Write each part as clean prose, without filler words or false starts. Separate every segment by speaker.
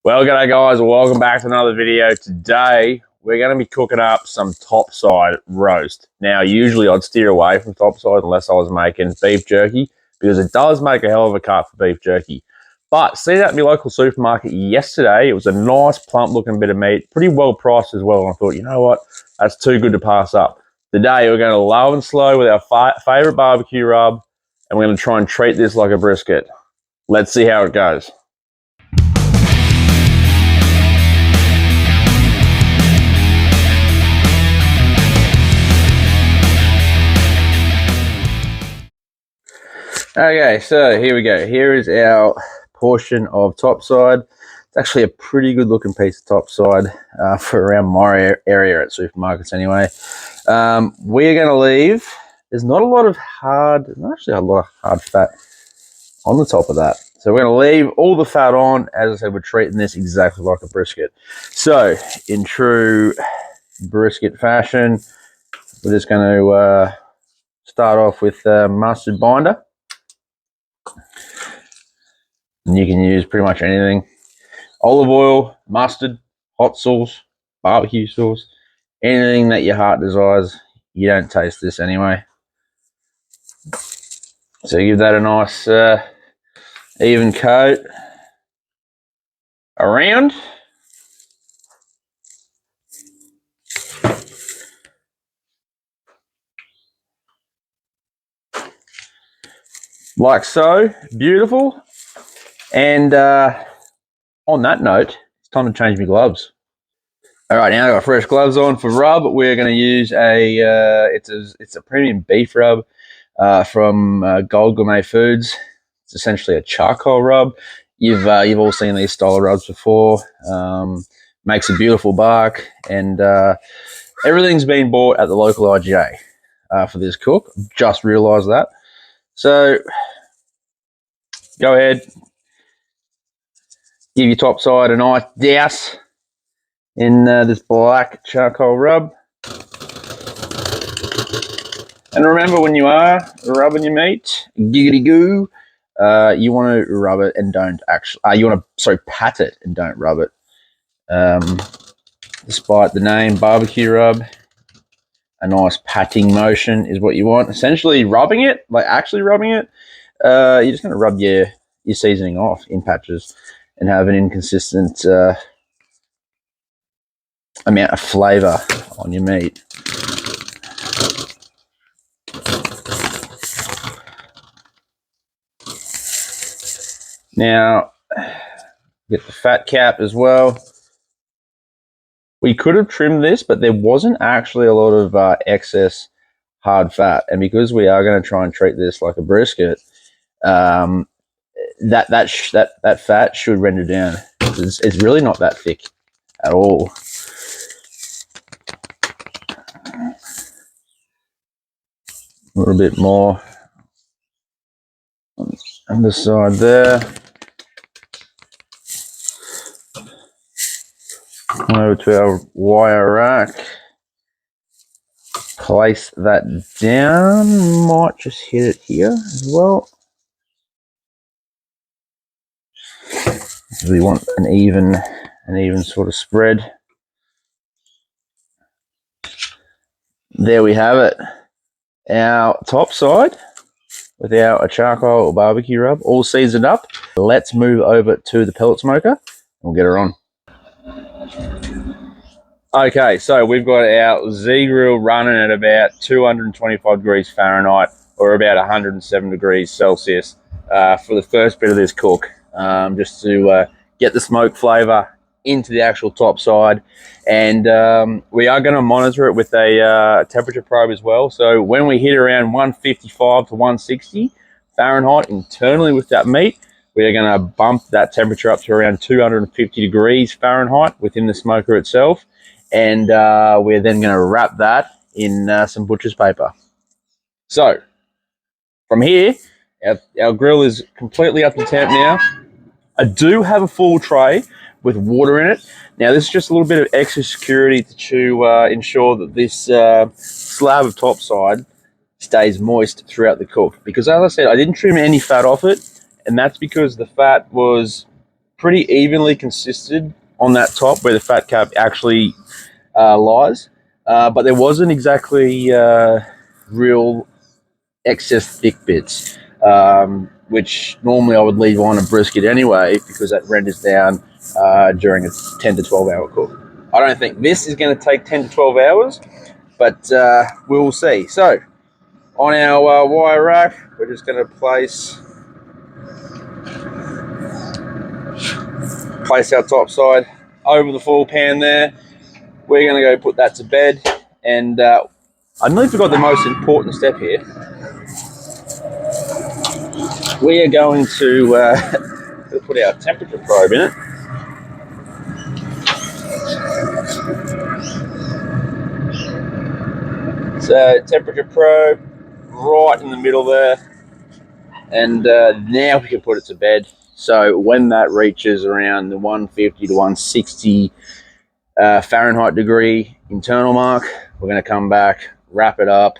Speaker 1: Well, g'day guys, welcome back to another video. Today, we're going to be cooking up some topside roast. Now, usually I'd steer away from topside unless I was making beef jerky, because it does make a hell of a cut for beef jerky. But seen it at my local supermarket yesterday. It was a nice, plump looking bit of meat, pretty well priced as well. And I thought, you know what, that's too good to pass up. Today, we're going to low and slow with our favorite barbecue rub, and we're going to try and treat this like a brisket. Let's see how it goes. Okay, so here we go. Here is our portion of topside. It's actually a pretty good looking piece of topside for around my area at supermarkets anyway. We're going to leave, there's not actually a lot of hard fat on the top of that. So we're going to leave all the fat on. As I said, we're treating this exactly like a brisket. So in true brisket fashion, we're just going to start off with mustard binder. And you can use pretty much anything. Olive oil, mustard, hot sauce, barbecue sauce, anything that your heart desires. You don't taste this anyway. So give that a nice even coat around. Like so. Beautiful. And on that note, it's time to change my gloves. All right, now I've got fresh gloves on for rub. We're going to use it's a premium beef rub from Gourmet Foods. It's essentially a charcoal rub. You've all seen these style of rubs before. Makes a beautiful bark, and everything's been bought at the local IGA for this cook. Just realised that. So go ahead. Give your topside a nice douse in this black charcoal rub. And remember, when you are rubbing your meat, giggity goo, you want to rub it and don't actually, pat it and don't rub it. Despite the name barbecue rub, a nice patting motion is what you want. Essentially rubbing it, like actually rubbing it, you're just going to rub your seasoning off in patches and have an inconsistent amount of flavour on your meat. Now, get the fat cap as well. We could have trimmed this, but there wasn't actually a lot of excess hard fat. And because we are going to try and treat this like a brisket, that fat should render down. It's really not that thick at all. A little bit more on the side there. Over to our wire rack. Place that down. Might just hit it here as well. We want an even sort of spread. There we have it. Our top side with our charcoal or barbecue rub all seasoned up. Let's move over to the pellet smoker and we'll get her on. Okay, so we've got our Zgrill running at about 225 degrees Fahrenheit or about 107 degrees Celsius for the first bit of this cook, just to get the smoke flavour into the actual top side. And we are going to monitor it with a temperature probe as well. So when we hit around 155 to 160 Fahrenheit internally with that meat, we are going to bump that temperature up to around 250 degrees Fahrenheit within the smoker itself. And we're then going to wrap that in some butcher's paper. So from here, our grill is completely up to temp now. I do have a full tray with water in it. Now this is just a little bit of extra security to ensure that this slab of topside stays moist throughout the cook. Because as I said, I didn't trim any fat off it, and that's because the fat was pretty evenly consisted on that top where the fat cap actually lies, but there wasn't exactly real excess thick bits, which normally I would leave on a brisket anyway because that renders down during a 10 to 12 hour cook. I don't think this is going to take 10 to 12 hours, but we'll see. So on our wire rack, we're just going to place our topside over the full pan there. We're going to go put that to bed, and I nearly forgot the most important step here. We are going to put our temperature probe in it. So temperature probe right in the middle there, and now we can put it to bed. So when that reaches around the 150 to 160 Fahrenheit degree internal mark, we're going to come back, wrap it up,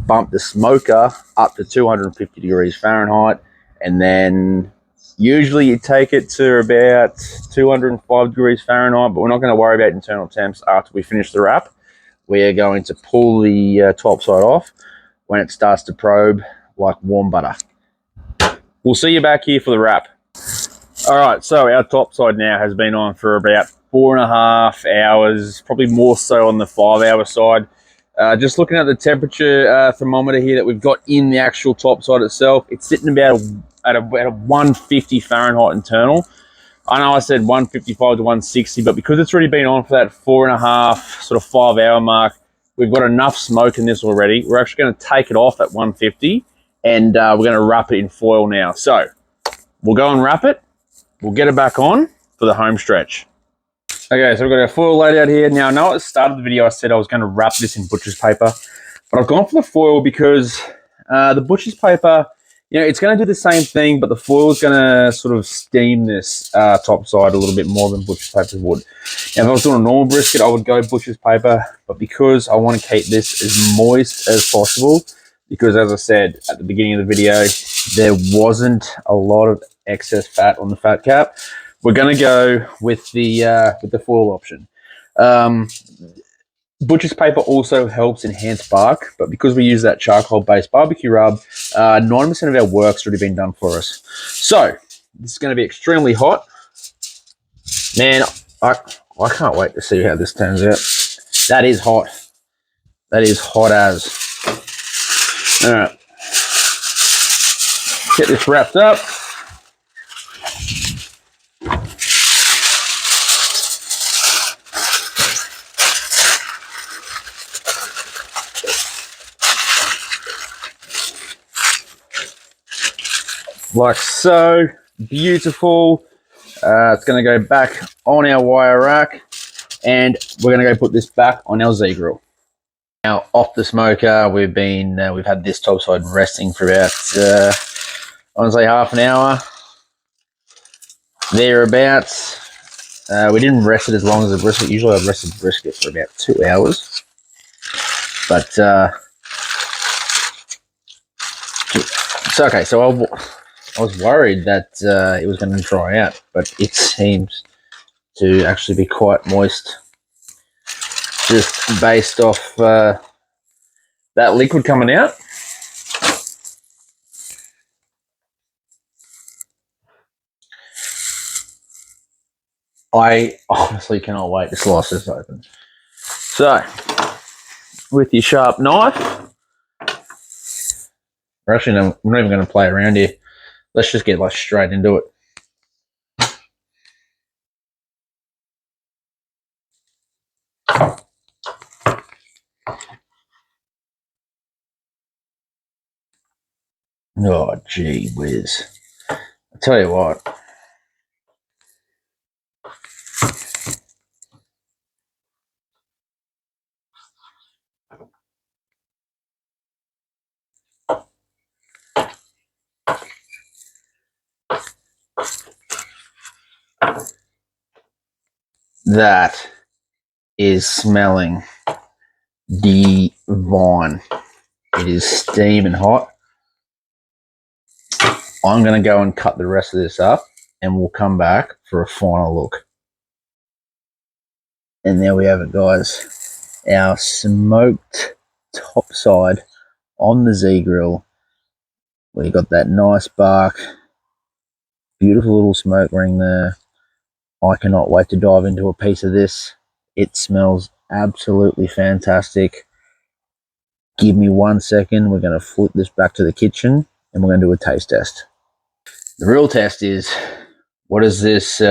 Speaker 1: bump the smoker up to 250 degrees Fahrenheit, and then usually you take it to about 205 degrees Fahrenheit, but we're not going to worry about internal temps after we finish the wrap. We are going to pull the topside off when it starts to probe like warm butter. We'll see you back here for the wrap. All right, so our topside now has been on for about 4.5 hours, probably more so on the 5 hour side. Just looking at the temperature thermometer here that we've got in the actual topside itself, it's sitting about at a 150 Fahrenheit internal. I know I said 155 to 160, but because it's already been on for that 4.5, sort of 5 hour mark, we've got enough smoke in this already. We're actually going to take it off at 150, and we're going to wrap it in foil now. So we'll go and wrap it. We'll get it back on for the home stretch. Okay, so we've got our foil laid out here. Now, I know at the start of the video I said I was going to wrap this in butcher's paper, but I've gone for the foil because the butcher's paper, you know, it's going to do the same thing, but the foil is going to sort of steam this topside a little bit more than butcher's paper would. Now, if I was doing a normal brisket, I would go butcher's paper, but because I want to keep this as moist as possible, because as I said at the beginning of the video, there wasn't a lot of excess fat on the fat cap, we're going to go with the foil option. Butcher's paper also helps enhance bark, but because we use that charcoal-based barbecue rub, 90% of our work's already been done for us. So this is going to be extremely hot. Man, I can't wait to see how this turns out. That is hot. That is hot as. All right. Get this wrapped up. Like so. Beautiful. It's going to go back on our wire rack, and we're going to go put this back on our Zgrill. Now off the smoker, we've had this topside resting for about I want to say half an hour thereabouts. We didn't rest it as long as the brisket. Usually I've rested the brisket for about 2 hours, but it's okay. So I was worried that it was going to dry out, but it seems to actually be quite moist, just based off that liquid coming out. I honestly cannot wait to slice this open. So, with your sharp knife, we're not even going to play around here. Let's just get like straight into it. Oh, gee whiz. I tell you what. That is smelling divine. It is steaming hot. I'm going to go and cut the rest of this up and we'll come back for a final look. And there we have it, guys. Our smoked topside on the Zgrill. We got that nice bark, beautiful little smoke ring there. I cannot wait to dive into a piece of this. It smells absolutely fantastic. Give me 1 second. We're going to flip this back to the kitchen and we're going to do a taste test. The real test is, what does this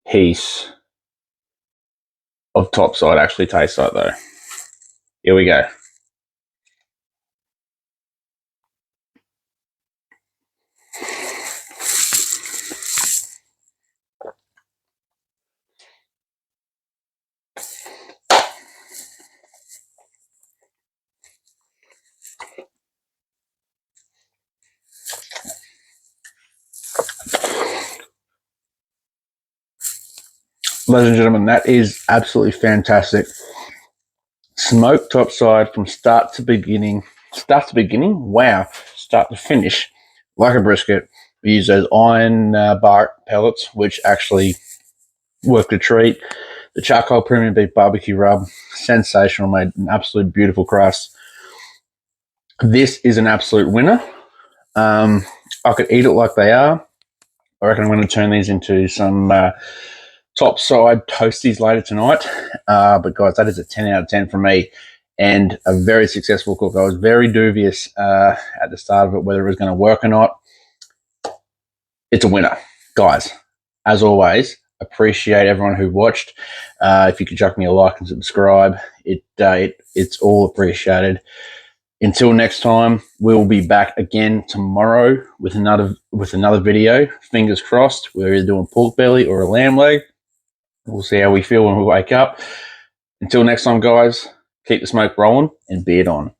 Speaker 1: piece of topside actually taste like, though? Here we go. Ladies and gentlemen, that is absolutely fantastic. Smoked topside from start to beginning. Wow. Start to finish, like a brisket. We use those iron bark pellets, which actually work a treat. The charcoal premium beef barbecue rub, sensational, made an absolute beautiful crust. This is an absolute winner. I could eat it like they are. I reckon I'm going to turn these into some topside toasties later tonight. But guys, that is a 10 out of 10 for me, and a very successful cook. I was very dubious at the start of it whether it was going to work or not. It's a winner, guys. As always, appreciate everyone who watched. If you could chuck me a like and subscribe, it's all appreciated. Until next time, we'll be back again tomorrow with another video. Fingers crossed. We're either doing pork belly or a lamb leg. We'll see how we feel when we wake up. Until next time, guys, keep the smoke rolling and beard on.